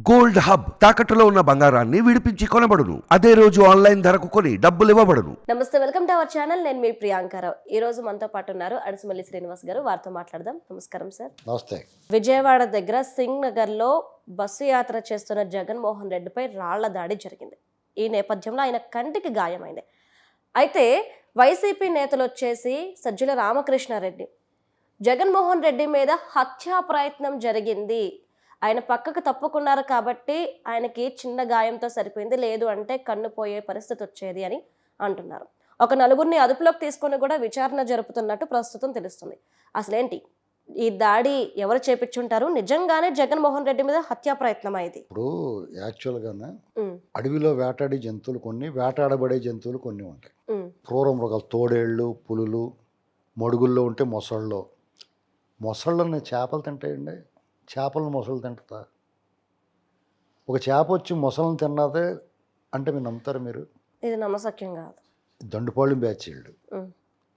Gold hub తాకట్టులో ఉన్న బంగారాన్ని విడిపించి కొనబడును. అదే రోజు ఆన్లైన్ ధరకు కొని డబ్బులు ఇవ్వబడును. నమస్తే, వెల్కమ్ టు అవర్ ఛానల్. నేను మీ ప్రియాంకారావు. ఈ రోజు మనతో పాటు ఉన్నారు అడిసిమల్లి శ్రీనివాస్ గారు. వారితో మాట్లాడదాం. నమస్కారం సార్. నమస్తే. విజయవాడ దగ్గర సింగ్ నగర్ లో బస్సు యాత్ర చేస్తున్న జగన్మోహన్ రెడ్డిపై రాళ్ల దాడి జరిగింది. ఈ నేపథ్యంలో ఆయన కంటికి గాయమైంది. అయితే వైసీపీ నేతలు వచ్చేసి సజ్జల రామకృష్ణారెడ్డి జగన్మోహన్ రెడ్డి మీద హత్యా ప్రయత్నం జరిగింది, ఆయన పక్కకు తప్పుకున్నారు కాబట్టి ఆయనకి చిన్న గాయంతో సరిపోయింది, లేదు అంటే కన్ను పోయే పరిస్థితి వచ్చేది అని అంటున్నారు. ఒక నలుగురిని అదుపులోకి తీసుకొని కూడా విచారణ జరుపుతున్నట్టు ప్రస్తుతం తెలుస్తుంది. అసలేంటి ఈ దాడి ఎవరు చేపించుంటారు? నిజంగానే జగన్మోహన్ రెడ్డి మీద హత్యా ప్రయత్నం అయింది? ఇప్పుడు యాక్చువల్గానే అడవిలో వేటాడే జంతువులు కొన్ని, వేటాడబడే జంతువులు కొన్ని ఉంటాయి. క్రూర మృగాలు, తోడేళ్ళు, పులులు, మడుగుల్లో ఉంటే మొసళ్ళని చేపలు తింటాయండి. చేపలను మొసళ్ళు తింటుందా? ఒక చేప వచ్చి మొసళ్ళని తిన్నదే అంటే మీరు నమ్ముతారు? మీరు ఇది నమ్మసక్యం కాదు. దండుపాళ్ళు బ్యాచ్ వీళ్ళు.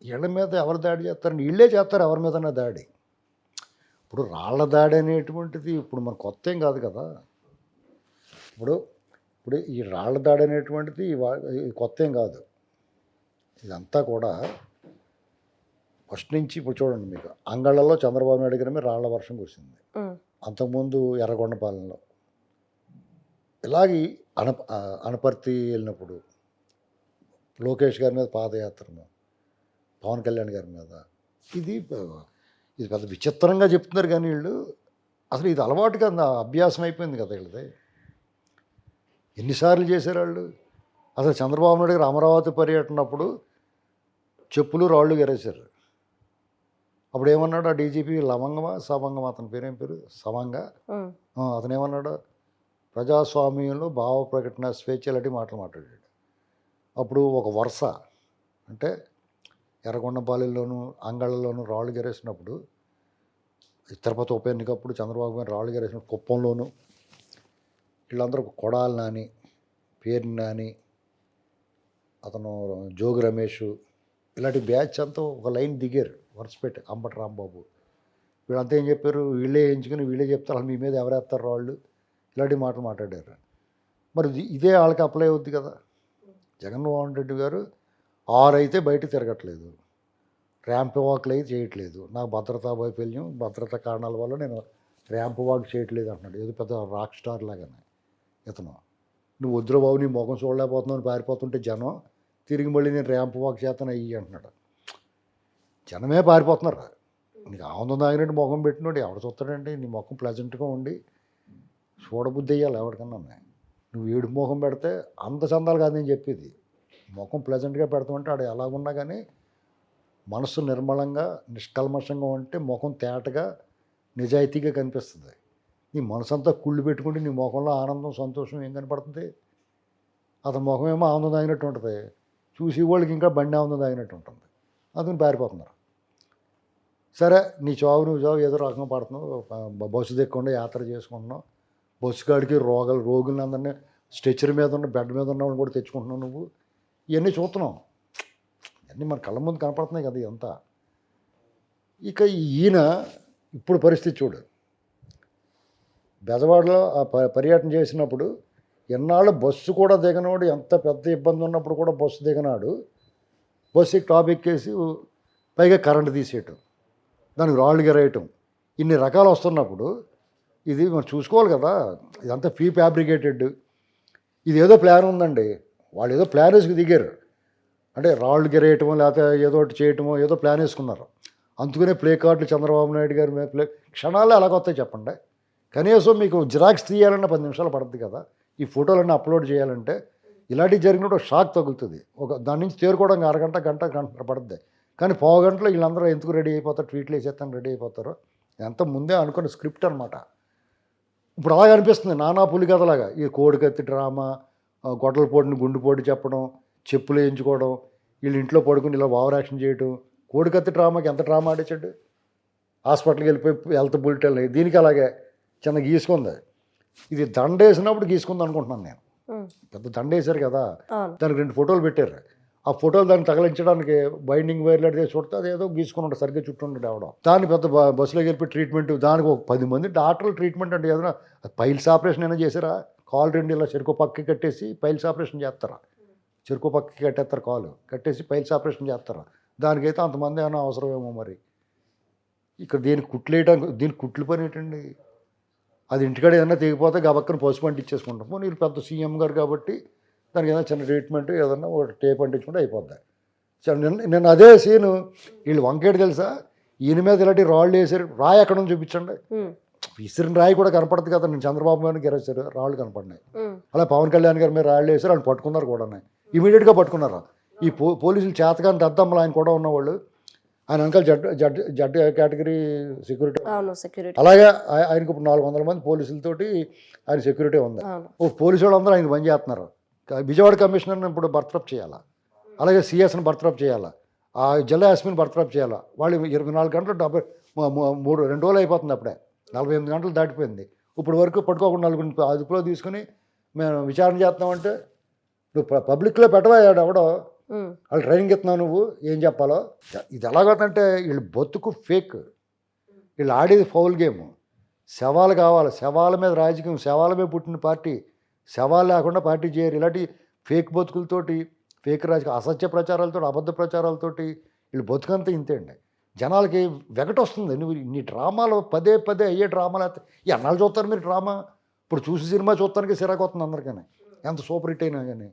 వీళ్ళ మీద ఎవరు దాడి చేస్తారు? వీళ్ళే చేస్తారు ఎవరి మీదన్నా దాడి. ఇప్పుడు రాళ్ల దాడి అనేటువంటిది ఇప్పుడు మన కొత్త ఏం కాదు కదా. ఇప్పుడు ఈ రాళ్ల దాడి అనేటువంటిది కొత్త ఏం కాదు. ఇదంతా కూడా ఫస్ట్ నుంచి ఇప్పుడు చూడండి, మీకు అంగళ్ళలో చంద్రబాబు నాయుడు గారి మీద రాళ్ల వర్షం కురిసింది. అంతకుముందు ఎర్రగొండపాలెంలో ఇలాగే అనపర్తి వెళ్ళినప్పుడు లోకేష్ గారి మీద పాదయాత్రను, పవన్ కళ్యాణ్ గారి మీద ఇది పెద్ద విచిత్రంగా చెప్తున్నారు. కానీ వీళ్ళు అసలు ఇది అలవాటుగా అభ్యాసం అయిపోయింది కదా వీళ్ళది. ఎన్నిసార్లు చేశారు వాళ్ళు? అసలు చంద్రబాబు నాయుడు గారు అమరావతి పర్యటనప్పుడు చెప్పులు రాళ్ళు గెరేశారు. అప్పుడు ఏమన్నాడు ఆ డీజీపీ? సమంగమా అతని పేరేం పేరు? సమంగ. అతను ఏమన్నాడు? ప్రజాస్వామ్యంలో భావ ప్రకటన స్వేచ్ఛ లాంటి మాటలు మాట్లాడాడు. అప్పుడు ఒక వరుస అంటే ఎర్రగొండపాలెంలోను అంగళ్ళలోను రాళ్ళు గెరేసినప్పుడు, తిరుపతి ఉప ఎన్నికప్పుడు చంద్రబాబు గారు రాళ్ళు గెరేసినప్పుడు కుప్పంలోను వీళ్ళందరూ కొడాలి నాని, పేరు నాని, అతను జోగి రమేష్, ఇలాంటి బ్యాచ్ అంతా ఒక లైన్ దిగారు వరుసపెట్టి. అంబటి రాంబాబు వీళ్ళంతా ఏం చెప్పారు? వీళ్ళే ఎంచుకుని వీళ్ళే చెప్తారు అసలు మీ మీద ఎవరేస్తారు వాళ్ళు, ఇలాంటి మాటలు మాట్లాడారు. మరి ఇదే వాళ్ళకి అప్లై అవుద్ది కదా. జగన్మోహన్ రెడ్డి గారు 6 అయితే బయట తిరగట్లేదు, ర్యాంప్ వాక్లు అయితే చేయట్లేదు. నాకు భద్రతా వైఫల్యం, భద్రతా కారణాల వల్ల నేను ర్యాంప్ వాక్ చేయట్లేదు అంటున్నాడు. ఏదో పెద్ద రాక్ స్టార్ లాగానే ఇతను. నువ్వు వద్దురా బాబు, నీ ముఖం చూడలేకపోతున్నావు పారిపోతుంటే జనం తిరిగి మళ్ళీ నేను ర్యాంప్ వాక్ చేస్తాను అయ్యి అంటున్నాడు. జనమే పారిపోతున్నారు. నీకు ఆనందం తాగినట్టు ముఖం పెట్టినోడు ఎవడు చూస్తాడండి? నీ ముఖం ప్లెజెంట్గా ఉండి చూడబుద్ధి అయ్యాలి ఎవరికన్నా. నువ్వు ఏడు ముఖం పెడితే అంత చందాలు కాదు నేను చెప్పేది. ముఖం ప్లెజెంట్గా పెడతామంటే ఆడు ఎలాగున్నా కానీ మనసు నిర్మలంగా నిష్కల్మషంగా ఉంటే ముఖం తేటగా నిజాయితీగా కనిపిస్తుంది. నీ మనసు అంతా కుళ్ళు పెట్టుకుంటే నీ ముఖంలో ఆనందం సంతోషం ఏం కనపడుతుంది? అతని ముఖం ఏమో ఆనందం తాగినట్టు ఉంటుంది, చూసి వాళ్ళకి ఇంకా బండి ఆనందం తాగినట్టు ఉంటుంది. అందుకని పారిపోతున్నారు. సరే, నీ చావు నువ్వు చావు ఏదో రకంగా పడుతున్నావు, బస్సు దిక్కకుండా యాత్ర చేసుకుంటున్నావు, బస్సు కాడికి రోగులను అందరినీ స్ట్రెచ్చర్ మీద ఉన్న బెడ్ మీద ఉన్న వాళ్ళని కూడా తెచ్చుకుంటున్నావు. నువ్వు ఇవన్నీ చూస్తున్నావు, ఇవన్నీ మన కళ్ళ ముందు కనపడుతున్నాయి కదా ఇదంతా. ఇక ఈయన ఇప్పుడు పరిస్థితి చూడు. బెజవాడలో ఆ పర్యటన చేసినప్పుడు ఎన్నాళ్ళు బస్సు కూడా దిగనాడు, ఎంత పెద్ద ఇబ్బంది ఉన్నప్పుడు కూడా బస్సు దిగనాడు. బస్సుకి టాప్ ఎక్కేసి పైగా కరెంటు తీసేయటం, దానికి రాళ్ళు గెరేయటం, ఇన్ని రకాలు వస్తున్నప్పుడు ఇది మనం చూసుకోవాలి కదా. ఇదంతా ప్రీ ఫ్యాబ్రికేటెడ్. ఇది ఏదో ప్లాన్ ఉందండి. వాళ్ళు ఏదో ప్లాన్ వేసుకు దిగారు. అంటే రాళ్ళు గెరేయటమో లేకపోతే ఏదో ఒకటి చేయటమో ఏదో ప్లాన్ వేసుకున్నారు. అందుకనే ప్లే కార్డులు చంద్రబాబు నాయుడు గారి మీద క్షణాల్లో ఎలాగొస్తాయి చెప్పండి. కనీసం మీకు జిరాక్స్ తీయాలన్న 10 నిమిషాలు పడుతుంది కదా. ఈ ఫోటోలన్నీ అప్లోడ్ చేయాలంటే ఇలాంటివి జరిగినప్పుడు షాక్ తగులుతుంది. దాని నుంచి తేరుకోవడానికి గంట పడుతుంది. కానీ పావుగంటలో వీళ్ళందరూ ఎందుకు రెడీ అయిపోతారు? ట్వీట్లు వేసేస్తాను రెడీ అయిపోతారు. ఎంత ముందే అనుకున్న స్క్రిప్ట్ అనమాట. ఇప్పుడు అలాగే అనిపిస్తుంది, నానా పులి కథలాగా. ఈ కోడికత్తి డ్రామా, గొడ్డల పోటుని గుండెపోటు చెప్పడం, చెప్పులు వేయించుకోవడం, వీళ్ళు ఇంట్లో పడుకుని ఇలా ఓవర్ యాక్షన్ చేయడం. కోడికత్తి డ్రామాకి ఎంత డ్రామా ఆడించాడు. హాస్పిటల్కి వెళ్ళిపోయి హెల్త్ బులెటిన్, దీనికి అలాగే చిన్న గీసుకుంది. ఇది దండేసినప్పుడు గీసుకుంది అనుకుంటున్నాను నేను. పెద్ద దండేశారు కదా, దానికి 2 ఫోటోలు పెట్టారు. ఆ ఫోటోలు దాన్ని తగలించడానికి బైండింగ్ వైర్లు అడిగే చూస్తే అదేదో గీసుకుని ఉంటాడు, సరిగ్గా చుట్టూ ఉంటాడు అవడం. దాన్ని పెద్ద బస్సులోకి వెళ్ళి ట్రీట్మెంట్, దానికి ఒక 10 మంది డాక్టర్లు ట్రీట్మెంట్ అంటే ఏదైనా పైల్స్ ఆపరేషన్ అయినా చేశారా? కాలు 2 ఇలా చెరుకు పక్కకి కట్టేసి పైల్స్ ఆపరేషన్ చేస్తారా? చెరుకు పక్కకి కట్టేస్తారు, కాలు కట్టేసి పైల్స్ ఆపరేషన్ చేస్తారా? దానికైతే అంతమంది ఏమైనా అవసరమేమో మరి. ఇక్కడ దీనికి కుట్లు వేయడానికి, దీనికి కుట్లు పని ఏంటండి? అది ఇంటికాడ ఏదైనా తెగిపోతే గబక్కన పసుపు అంటించేసుకుంటాం. మీరు పెద్ద సీఎం గారు కాబట్టి దానికి ఏదైనా చిన్న ట్రీట్మెంట్ ఏదన్నా ఒక టేప్ అంటించుకుంటే అయిపోద్ది. నేను అదే సీను వీళ్ళు వంకేడు తెలుసా, ఈయన మీద ఇలాంటి రాళ్ళు వేసారు, రాయి ఎక్కడ నుంచి చూపించండి. విసిరిన రాయి కూడా కనపడదు కదా. నేను చంద్రబాబు గారిని గెలిచారు, రాళ్ళు కనపడినాయి. అలా పవన్ కళ్యాణ్ గారి మీద రాళ్ళు వేసారు, వాళ్ళు పట్టుకున్నారు కూడా, ఇమీడియట్గా పట్టుకున్నారు. ఈ పోలీసులు చేతగాని దద్దమ్మలు ఆయన కూడా ఉన్నవాళ్ళు, ఆయన వెనకాల జడ్ కేటగిరీ సెక్యూరిటీ. అలాగే ఆయనకు ఇప్పుడు 400 మంది పోలీసులతోటి ఆయన సెక్యూరిటీ ఉంది. ఓ పోలీసు వాళ్ళందరూ ఆయన పని చేస్తున్నారు. విజయవాడ కమిషనర్ని ఇప్పుడు బర్తరఫ్ చేయాలా, అలాగే సిఎస్ని బర్తరఫ్ చేయాలా, ఆ జిల్లా ఎస్పీని బర్తరఫ్ చేయాలా. వాళ్ళు 24 గంటలు 2 రోజులు అయిపోతుంది, అప్పుడే 48 గంటలు దాటిపోయింది. ఇప్పుడు వరకు పట్టుకోకుండా 4 అదుపులో తీసుకుని మేము విచారణ చేస్తామంటే నువ్వు పబ్లిక్లో పెట్టవాడు ఎవడో, వాళ్ళు ట్రైనింగ్ ఇస్తున్నావు, నువ్వు ఏం చెప్పాలో. ఇది ఎలాగంటే వీళ్ళు బతుకు ఫేక్, వీళ్ళు ఆడేది ఫౌల్ గేమ్. శవాలు కావాలి, శవాల మీద రాజకీయం, శవాల మీద పుట్టిన పార్టీ, శవాలు లేకుండా పార్టీ చేయరు. ఇలాంటి ఫేక్ బతుకులతోటి, ఫేక్ రాజకీయ అసత్య ప్రచారాలతో, అబద్ధ ప్రచారాలతోటి వీళ్ళు బతుకంతా ఇంతే అండి. జనాలకి వెగట వస్తుంది. నువ్వు నీ డ్రామాలు పదే అయ్యే డ్రామాలు అయితే ఈ అన్నాళ్ళు చూస్తారు మీరు డ్రామా. ఇప్పుడు చూసి సినిమా చూస్తానికి సిరాకు వస్తుంది అందరికీ, ఎంత సూపర్ హిట్ అయినా కానీ.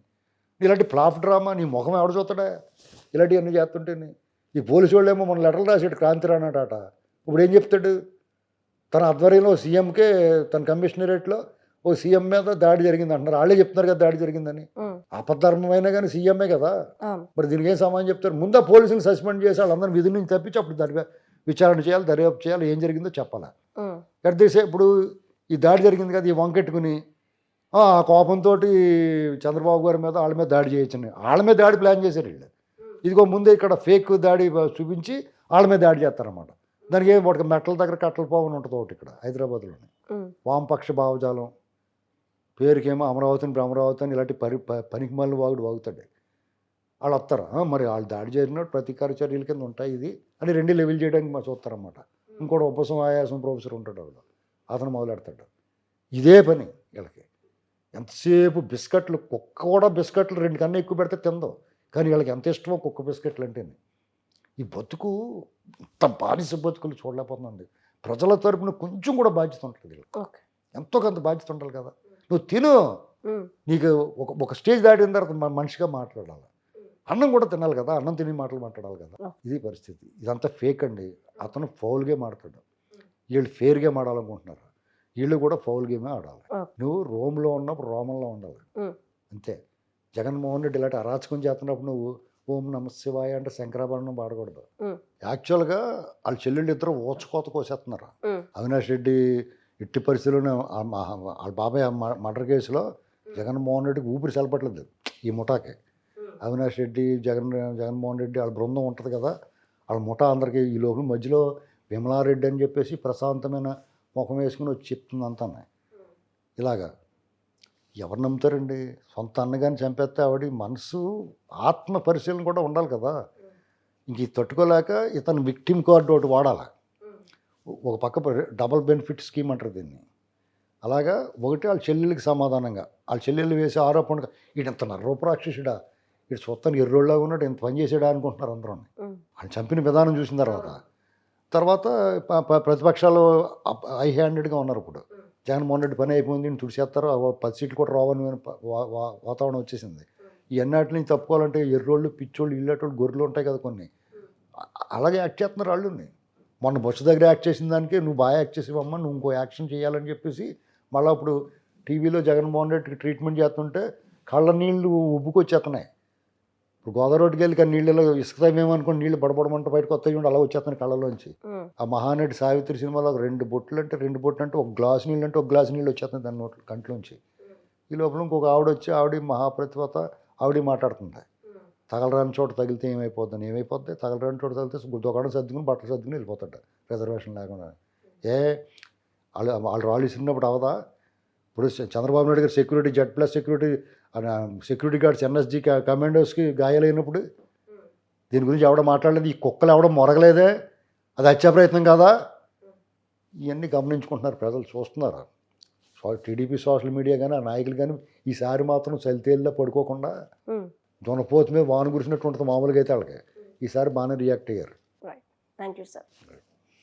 ఇలాంటి ఫ్లాప్ డ్రామా నీ ముఖం ఎవడ చూస్తాడా ఇలాంటివన్నీ చేస్తుంటేనే. ఈ పోలీసు వాళ్ళు ఏమో మన లెటర్లు రాసాడు క్రాంతిరానట. ఇప్పుడు ఏం చెప్తాడు? తన ఆధ్వర్యంలో సీఎంకే, తన కమిషనరేట్లో ఓ సీఎం మీద దాడి జరిగింది అంటున్నారు. వాళ్ళే చెప్తున్నారు కదా దాడి జరిగిందని. అపధర్మమైనా కానీ సీఎంఏ కదా, మరి దీనికి ఏం సమాధానం చెప్తారు? ముందా పోలీసుని సస్పెండ్ చేసి వాళ్ళందరినీ విధుల నుంచి తప్పించి అప్పుడు దాని విచారణ చేయాలి, దర్యాప్తు చేయాలి, ఏం జరిగిందో చెప్పాలి. ఎట్టేసే ఇప్పుడు ఈ దాడి జరిగింది కదా, ఈ వంకెట్టుకుని ఆ కోపంతో చంద్రబాబు గారి మీద వాళ్ళ మీద దాడి చేయొచ్చని, వాళ్ళ మీద దాడి ప్లాన్ చేశారు వీళ్ళు. ఇదిగో ముందే ఇక్కడ ఫేక్ దాడి చూపించి వాళ్ళ మీద దాడి చేస్తారన్నమాట. దానికి ఏం ఒకటి మెట్ల దగ్గర కట్టల పోవని ఉంటుంది ఒకటి ఇక్కడ హైదరాబాద్లోనే. వామపక్ష భావజాలం పేరుకేమో అమరావతి అని ఇలాంటి పనికి మళ్ళీ వాగుతాడు. వాళ్ళు వస్తారు, మరి వాళ్ళు దాడి చేసినట్టు ప్రతీకార చర్యల కింద ఉంటాయి ఇది అని 2 లెవెల్ చేయడానికి మా చూస్తారన్నమాట. ఇంకోటి ఉపసం ఆయాసం ప్రొఫెసర్ ఉంటాడు, వాడు అతను మొదలెడతాడు. ఇదే పని వీళ్ళకి. ఎంతసేపు బిస్కెట్లు, కుక్క కూడా బిస్కెట్లు 2 కన్నా ఎక్కువ పెడితే తిందో, కానీ వీళ్ళకి ఎంత ఇష్టమో కుక్క బిస్కెట్లు అంటే. ఈ బతుకు ఇంత బానిస బతుకులు చూడలేకపోతుందండి. ప్రజల తరపున కొంచెం కూడా బాధ్యత ఉంటుంది వీళ్ళకి, ఎంతో కొంత బాధ్యత ఉండాలి కదా. నువ్వు తిను, నీకు ఒక స్టేజ్ దాటిన తర్వాత మనిషిగా మాట్లాడాలి, అన్నం కూడా తినాలి కదా, అన్నం తిని మాటలు మాట్లాడాలి కదా. ఇది పరిస్థితి. ఇదంతా ఫేక్ అండి. అతను ఫౌల్ గేమ్ ఆడతాడు, వీళ్ళు ఫేర్ గేమ్ ఆడాలనుకుంటున్నారు, వీళ్ళు కూడా ఫౌల్ గేమే ఆడాలి. నువ్వు రోమ్లో ఉన్నప్పుడు రోమంలో ఉండాలి అంతే. జగన్మోహన్ రెడ్డి ఇలాంటి అరాచకం చేస్తున్నప్పుడు నువ్వు ఓం నమ శివాయ అంటే శంకరాభరణం పాడకూడదు. యాక్చువల్గా వాళ్ళ చెల్లెళ్ళు ఇద్దరు ఓచుకోత కోసేస్తున్నారు. అవినాష్ రెడ్డి ఎట్టి పరిస్థితుల్లోనే వాళ్ళ బాబాయ్ మర్డర్ కేసులో జగన్మోహన్ రెడ్డికి ఊపిరి సెలపట్లేదు ఈ ముఠాకి. అవినాష్ రెడ్డి, జగన్మోహన్ రెడ్డి వాళ్ళ బృందం ఉంటుంది కదా, వాళ్ళ ముఠా అందరికీ ఈ లోపల మధ్యలో విమలారెడ్డి అని చెప్పేసి ప్రశాంతమైన ముఖం వేసుకుని వచ్చి చెప్తుంది అంతా. ఇలాగా ఎవరు నమ్ముతారండి? సొంత అన్నగాని చంపేస్తే ఆవిడ మనసు ఆత్మ పరిశీలన కూడా ఉండాలి కదా. ఇంక తట్టుకోలేక ఇతను విక్టిమ్ కార్డు ఒకటి వాడాలి. ఒక పక్క డబుల్ బెనిఫిట్ స్కీమ్ అంటారు దీన్ని. అలాగా ఒకటి వాళ్ళ చెల్లెళ్ళకి సమాధానంగా, వాళ్ళ చెల్లెళ్ళు వేసే ఆరోపణగా వీడింత నర్రోపరాక్షసుడా, వీడు చూస్తాను ఎర్రోళ్ళగా ఉన్నాడు, ఇంత పని చేసాడా అనుకుంటున్నారు అందరూ. వాళ్ళు చంపిన విధానం చూసిన తర్వాత ప్రతిపక్షాలు హై హ్యాండెడ్గా ఉన్నారు. ఇప్పుడు జగన్మోహన్ రెడ్డి పని అయిపోయింది, తుడిచేస్తారు, 10 సీట్లు కూడా రావని వాతావరణం వచ్చేసింది. ఈ అన్నిటి నుంచి తప్పుకోవాలంటే ఎర్రోళ్ళు, పిచ్చోళ్ళు, ఇళ్ళటోళ్ళు, గొర్రెలు ఉంటాయి కదా కొన్ని, అలాగే యాక్ట్ చేస్తున్నారు వాళ్ళు. మొన్న బస్సు దగ్గర యాక్ట్ చేసిన దానికి నువ్వు బాగా యాక్ట్ చేసేవమ్మా, నువ్వు ఇంకో యాక్షన్ చేయాలని చెప్పేసి మళ్ళీ ఇప్పుడు టీవీలో జగన్మోహన్ రెడ్డికి ట్రీట్మెంట్ చేస్తుంటే కళ్ళ నీళ్ళు ఉబ్బుకొచ్చేస్తున్నాయి. ఇప్పుడు గోదావరికి వెళ్ళి కానీ నీళ్ళలో ఇసుకతామేమనుకోండి, నీళ్ళు బడబడమంటే బయటకు వస్తాయి ఉండి అలా వచ్చేస్తున్నాయి కళ్ళలోంచి. ఆ మహానటి సావిత్రి సినిమాలో 2 బొట్లు అంటే ఒక గ్లాసు నీళ్ళు అంటే ఒక గ్లాసు నీళ్ళు వచ్చేస్తున్నాయి దాని నోట్లో కంట్లోంచి. ఈ లోపల ఇంకొక ఆవిడ వచ్చి, ఆవిడ మహాప్రతిభత, ఆవిడ మాట్లాడుతుంది, తగలరాని చోట తగిలితే ఏమైపోద్దని. ఏమైపోద్ది? తగలరాని చోట తగిలితే దుకాణం సర్దుకుని బట్టలు సర్దుకుని వెళ్ళిపోతాడు రిజర్వేషన్ లేకుండా. వాళ్ళు రాళ్ళు ఇసిరినప్పుడు అవదా? ఇప్పుడు చంద్రబాబు నాయుడు గారు security Z+ security guards NSG కమాండోస్కి గాయాలైనప్పుడు దీని గురించి ఎవడ మాట్లాడలేదు, ఈ కుక్కలు ఎవడం మొరగలేదే, అది హత్యా ప్రయత్నం కాదా? ఇవన్నీ గమనించుకుంటున్నారు ప్రజలు, చూస్తున్నారు. టీడీపీ సోషల్ మీడియా కానీ ఆ నాయకులు కానీ ఈసారి మాత్రం చలితేలిలో పడుకోకుండా దునపోతు మీద వాన కురిసినట్టు ఉంటుంది మామూలుగా అయితే వాళ్ళకి. ఈసారి బాగానే రియాక్ట్ అయ్యారు. Right, thank you sir.